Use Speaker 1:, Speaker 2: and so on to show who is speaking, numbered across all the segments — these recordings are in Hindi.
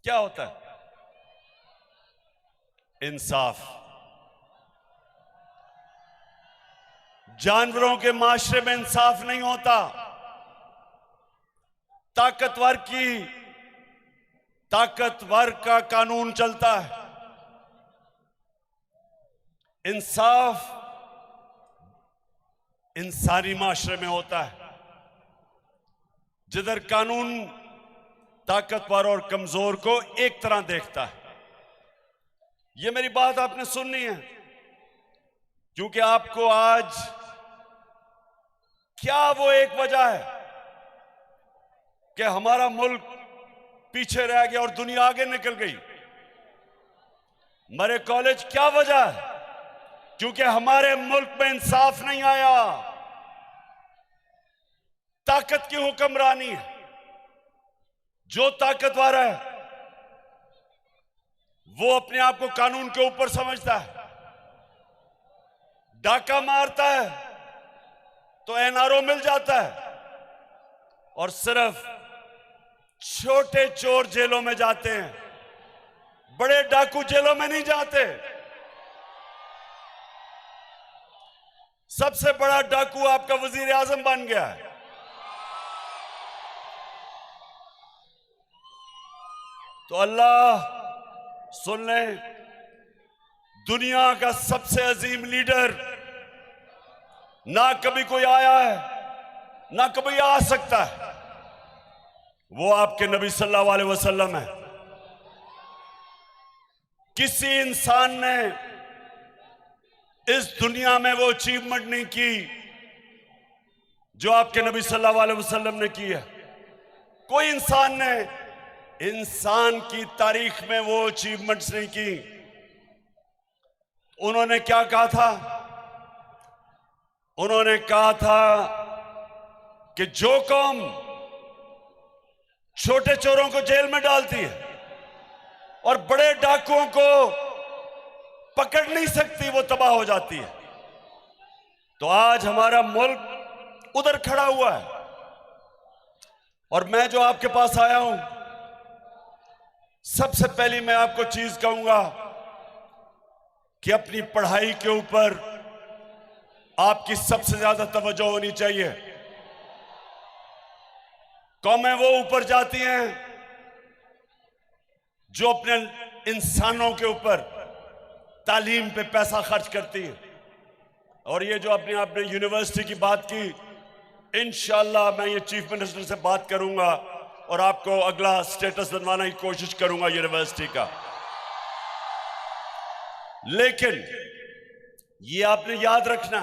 Speaker 1: क्या होता है? इंसाफ। जानवरों के माशरे में इंसाफ नहीं होता। ताकतवर का कानून चलता है। इंसाफ इंसानी माशरे में होता है, जिधर कानून ताकतवर और कमजोर को एक तरह देखता है। यह मेरी बात आपने सुननी है, क्योंकि आपको आज क्या वो एक वजह है कि हमारा मुल्क पीछे रह गया और दुनिया आगे निकल गई। मरे कॉलेज क्या वजह है? क्योंकि हमारे मुल्क में इंसाफ नहीं आया। ताकत की हुक्मरानी है। जो ताकतवर है वो अपने आप को कानून के ऊपर समझता है। डाका मारता है तो एनआरओ मिल जाता है, और सिर्फ छोटे चोर जेलों में जाते हैं, बड़े डाकू जेलों में नहीं जाते। सबसे बड़ा डाकू आपका वजीर आजम बन गया है। तो अल्लाह सुन ले, दुनिया का सबसे अजीम लीडर ना कभी कोई आया है, ना कभी आ सकता है। वो आपके नबी सल्लल्लाहु अलैहि वसल्लम है। किसी इंसान ने इस दुनिया में वो अचीवमेंट नहीं की जो आपके नबी सल्लल्लाहु अलैहि वसल्लम ने की है। कोई इंसान ने इंसान की तारीख में वो अचीवमेंट्स नहीं की। उन्होंने क्या कहा था? उन्होंने कहा था कि जो कौम छोटे चोरों को जेल में डालती है और बड़े डाकुओं को पकड़ नहीं सकती, वो तबाह हो जाती है। तो आज हमारा मुल्क उधर खड़ा हुआ है, और मैं जो आपके पास आया हूं, सबसे पहली मैं आपको चीज कहूंगा कि अपनी पढ़ाई के ऊपर आपकी सबसे ज्यादा तवज्जो होनी चाहिए। कौमें वो ऊपर जाती हैं जो अपने इंसानों के ऊपर तालीम पे पैसा खर्च करती है। और ये जो अपने आपने यूनिवर्सिटी की बात की, इंशाअल्लाह मैं ये चीफ मिनिस्टर से बात करूंगा और आपको अगला स्टेटस बनवाने की कोशिश करूंगा यूनिवर्सिटी का। लेकिन ये आपने याद रखना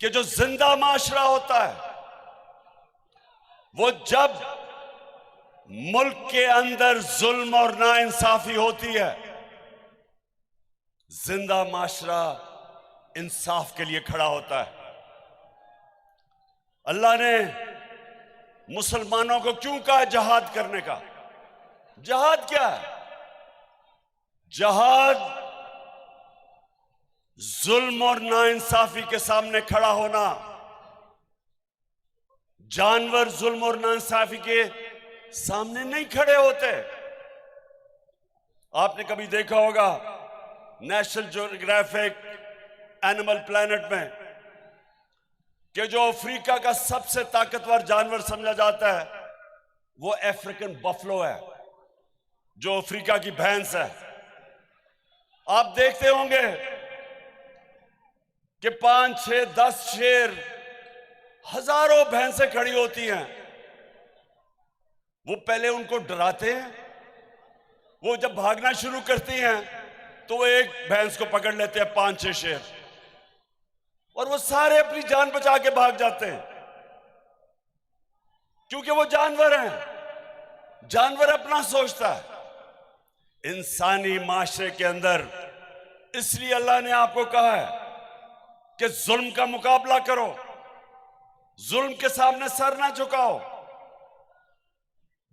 Speaker 1: कि जो जिंदा माशरा होता है, वो जब मुल्क के अंदर जुल्म और नाइंसाफी होती है, जिंदा माशरा इंसाफ के लिए खड़ा होता है। अल्लाह ने मुसलमानों को क्यों कहा जहाद करने का? जहाद क्या है? जहाद जुल्म और नाइंसाफी के सामने खड़ा होना। जानवर जुल्म और नाइंसाफी के सामने नहीं खड़े होते। आपने कभी देखा होगा नेशनल ज्योग्राफिक एनिमल प्लैनेट में कि जो अफ्रीका का सबसे ताकतवर जानवर समझा जाता है वो अफ्रीकन बफलो है, जो अफ्रीका की भैंस है। आप देखते होंगे कि 5, 6, 10 शेर, हजारों भैंसें खड़ी होती हैं। वो पहले उनको डराते हैं। वो जब भागना शुरू करती हैं तो वो एक भैंस को पकड़ लेते हैं 5, 6 शेर, और वो सारे अपनी जान बचा के भाग जाते हैं, क्योंकि वो जानवर हैं। जानवर अपना सोचता है। इंसानी माशरे के अंदर इसलिए अल्लाह ने आपको कहा है कि जुल्म का मुकाबला करो, जुल्म के सामने सर ना झुकाओ।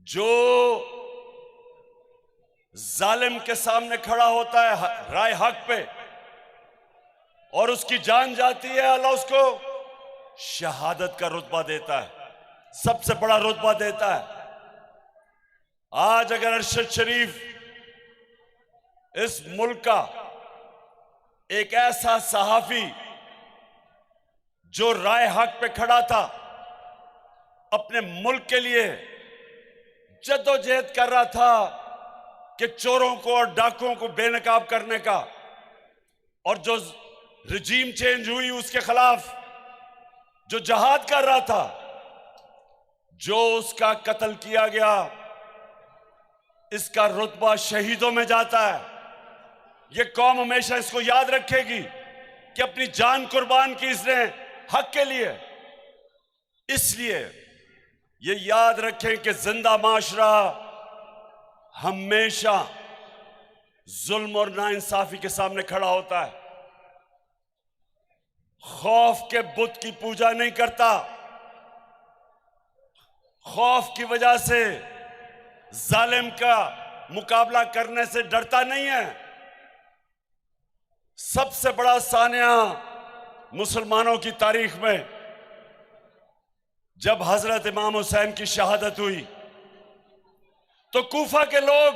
Speaker 1: जो जालिम के सामने खड़ा होता है राय हक पे और उसकी जान जाती है, अल्लाह उसको शहादत का रुतबा देता है, सबसे बड़ा रुतबा देता है। आज अगर अरशद शरीफ इस मुल्क का एक ऐसा सहाफी जो राय हक पे खड़ा था, अपने मुल्क के लिए जद्दोजहद कर रहा था कि चोरों को और डाकुओं को बेनकाब करने का, और जो रजीम चेंज हुई उसके खिलाफ जो जहाद कर रहा था, जो उसका कत्ल किया गया, इसका रुतबा शहीदों में जाता है। ये कौम हमेशा इसको याद रखेगी कि अपनी जान कुर्बान की इसने हक के लिए। इसलिए ये याद रखें कि जिंदा माशरा हमेशा जुल्म और नाइंसाफी के सामने खड़ा होता है। खौफ के बुत की पूजा नहीं करता, खौफ की वजह से जालिम का मुकाबला करने से डरता नहीं है। सबसे बड़ा सानिया मुसलमानों की तारीख में जब हजरत इमाम हुसैन की शहादत हुई तो कूफा के लोग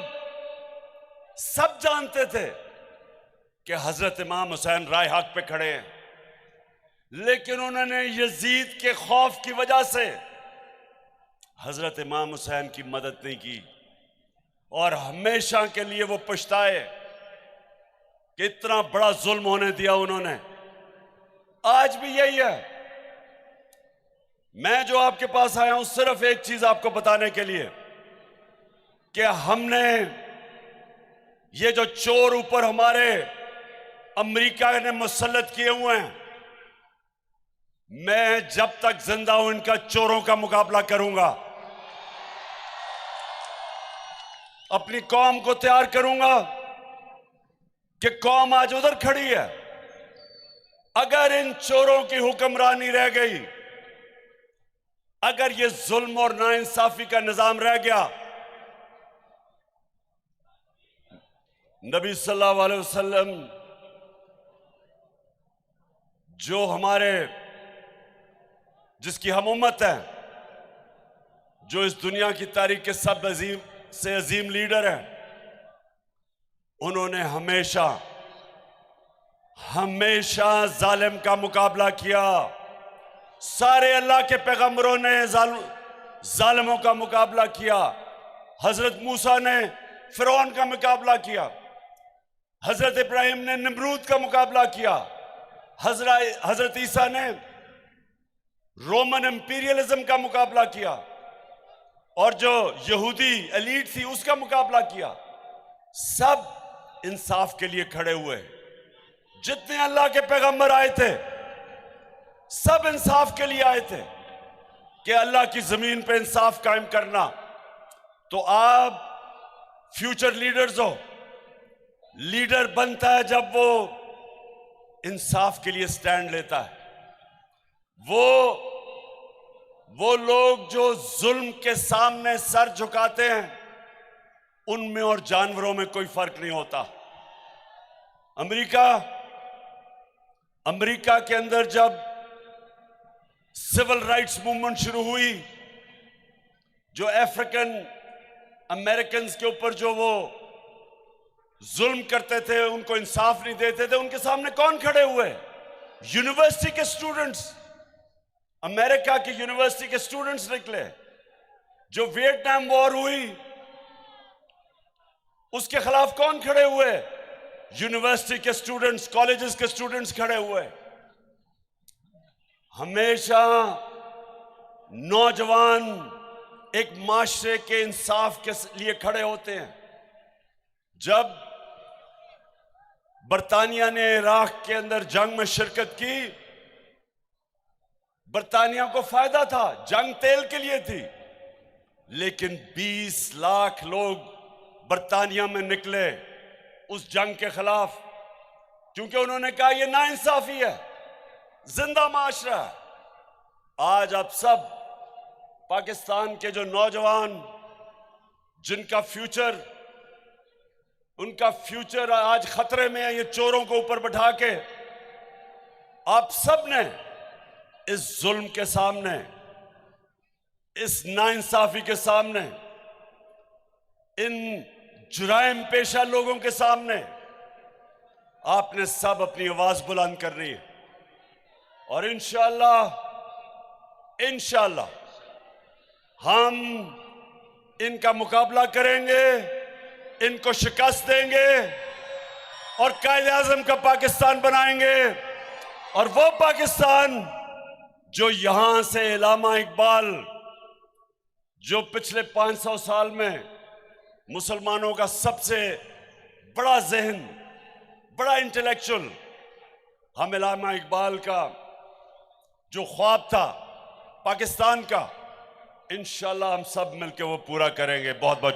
Speaker 1: सब जानते थे कि हजरत इमाम हुसैन राय हक पे खड़े हैं, लेकिन उन्होंने यजीद के खौफ की वजह से हजरत इमाम हुसैन की मदद नहीं की, और हमेशा के लिए वो पछताए कि इतना बड़ा जुल्म होने दिया उन्होंने। आज भी यही है। मैं जो आपके पास आया हूं सिर्फ एक चीज आपको बताने के लिए कि हमने ये जो चोर ऊपर हमारे अमेरिका ने मुसल्लत किए हुए हैं, मैं जब तक जिंदा हूं इनका चोरों का मुकाबला करूंगा, अपनी कौम को तैयार करूंगा कि कौम आज उधर खड़ी है। अगर इन चोरों की हुक्मरानी रह गई, अगर ये जुल्म और नाइंसाफी का निजाम रह गया, नबी सल्लल्लाहु अलैहि वसल्लम जो हमारे जिसकी हम उम्मत है, जो इस दुनिया की तारीख के सब अजीम से अजीम लीडर हैं, उन्होंने हमेशा हमेशा जालिम का मुकाबला किया। सारे अल्लाह के पैगंबरों ने जालिमों का मुकाबला किया। हजरत मूसा ने फिरौन का मुकाबला किया, हजरत इब्राहिम ने नमरूद का मुकाबला किया, हजरत ईसा ने रोमन इंपीरियलिज्म का मुकाबला किया, और जो यहूदी एलीट थी उसका मुकाबला किया। सब इंसाफ के लिए खड़े हुए। जितने अल्लाह के पैगंबर आए थे सब इंसाफ के लिए आए थे कि अल्लाह की जमीन पे इंसाफ कायम करना। तो आप फ्यूचर लीडर्स हो। लीडर बनता है जब वो इंसाफ के लिए स्टैंड लेता है। वो लोग जो जुल्म के सामने सर झुकाते हैं, उनमें और जानवरों में कोई फर्क नहीं होता। अमेरिका के अंदर जब सिविल राइट्स मूवमेंट शुरू हुई, जो अफ्रीकन अमेरिकन के ऊपर जो वो जुल्म करते थे, उनको इंसाफ नहीं देते थे, उनके सामने कौन खड़े हुए? यूनिवर्सिटी के स्टूडेंट्स, अमेरिका की यूनिवर्सिटी के स्टूडेंट्स निकले। जो वियतनाम वॉर हुई उसके खिलाफ कौन खड़े हुए? यूनिवर्सिटी के स्टूडेंट्स, कॉलेजेस के स्टूडेंट्स खड़े हुए। हमेशा नौजवान एक माशरे के इंसाफ के लिए खड़े होते हैं। जब बरतानिया ने इराक के अंदर जंग में शिरकत की, बरतानिया को फायदा था, जंग तेल के लिए थी, लेकिन 20 लाख लोग बरतानिया में निकले उस जंग के खिलाफ, क्योंकि उन्होंने कहा यह नाइंसाफी है, जिंदा माशरा है। आज आप सब पाकिस्तान के जो नौजवान जिनका फ्यूचर, उनका फ्यूचर आज खतरे में है, ये चोरों को ऊपर बैठा के आप सब ने इस जुल्म के सामने, इस नाइंसाफी के सामने इन जुराइम पेशा लोगों के सामने आपने सब अपनी आवाज बुलंद करनी है और इंशाअल्लाह हम इनका मुकाबला करेंगे, इनको शिकस्त देंगे और कायदे-आज़म का पाकिस्तान बनाएंगे। और वो पाकिस्तान जो यहां से इल्लामा इकबाल, जो पिछले 500 साल में मुसलमानों का सबसे बड़ा ज़हन, बड़ा इंटेलेक्चुअल, हम इल्लामा इकबाल का जो ख्वाब था पाकिस्तान का, इंशाअल्लाह हम सब मिलकर वो पूरा करेंगे। बहुत बहुत